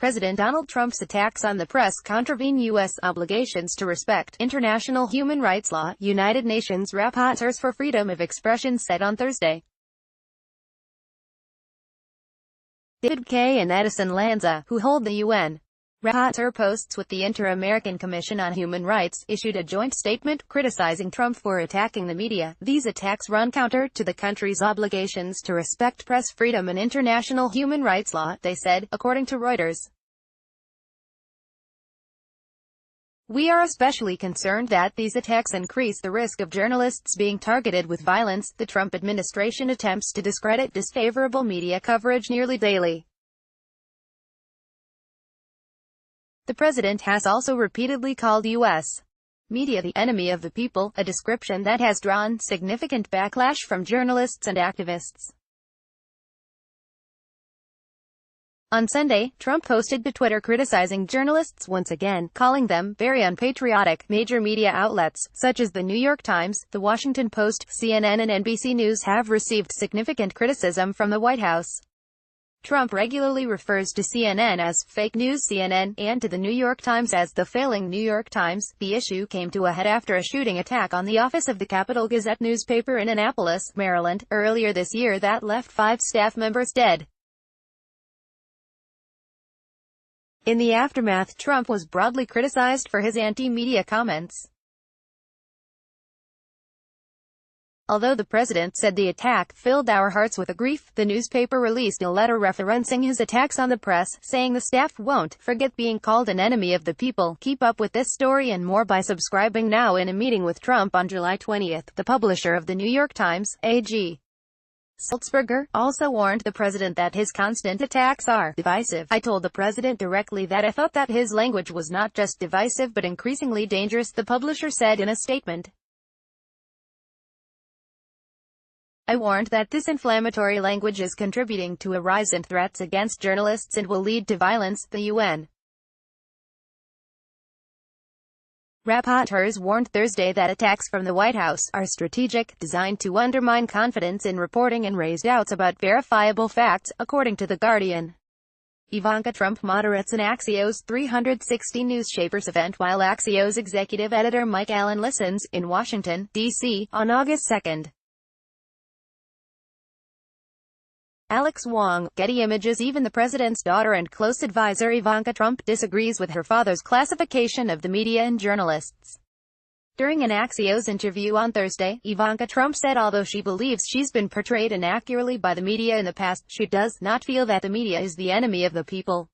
President Donald Trump's attacks on the press contravene U.S. obligations to respect international human rights law, United Nations rapporteurs for freedom of expression said on Thursday. David Kaye and Edison Lanza, who hold the UN rapporteur posts with the Inter-American Commission on Human Rights, issued a joint statement criticizing Trump for attacking the media. These attacks run counter to the country's obligations to respect press freedom and international human rights law, they said, according to Reuters. We are especially concerned that these attacks increase the risk of journalists being targeted with violence. The Trump administration attempts to discredit disfavorable media coverage nearly daily. The president has also repeatedly called U.S. media the enemy of the people, a description that has drawn significant backlash from journalists and activists. On Sunday, Trump posted to Twitter criticizing journalists once again, calling them very unpatriotic. Major media outlets, such as The New York Times, The Washington Post, CNN and NBC News have received significant criticism from the White House. Trump regularly refers to CNN as fake news CNN, and to The New York Times as the failing New York Times. The issue came to a head after a shooting attack on the office of the Capital Gazette newspaper in Annapolis, Maryland, earlier this year that left 5 staff members dead. In the aftermath, Trump was broadly criticized for his anti-media comments. Although the president said the attack filled our hearts with grief, the newspaper released a letter referencing his attacks on the press, saying the staff won't forget being called an enemy of the people. Keep up with this story and more by subscribing now. In a meeting with Trump on July 20, the publisher of The New York Times, A.G. Sulzberger, also warned the president that his constant attacks are divisive. I told the president directly that I thought that his language was not just divisive but increasingly dangerous, the publisher said in a statement. I warned that this inflammatory language is contributing to a rise in threats against journalists and will lead to violence, the UN rapporteurs warned Thursday that attacks from the White House are strategic, designed to undermine confidence in reporting and raise doubts about verifiable facts, according to The Guardian. Ivanka Trump moderates an Axios 360 Newspapers event while Axios executive editor Mike Allen listens, in Washington, D.C., on August 2. Alex Wong, Getty Images. Even the president's daughter and close advisor Ivanka Trump disagrees with her father's classification of the media and journalists. During an Axios interview on Thursday, Ivanka Trump said although she believes she's been portrayed inaccurately by the media in the past, she does not feel that the media is the enemy of the people.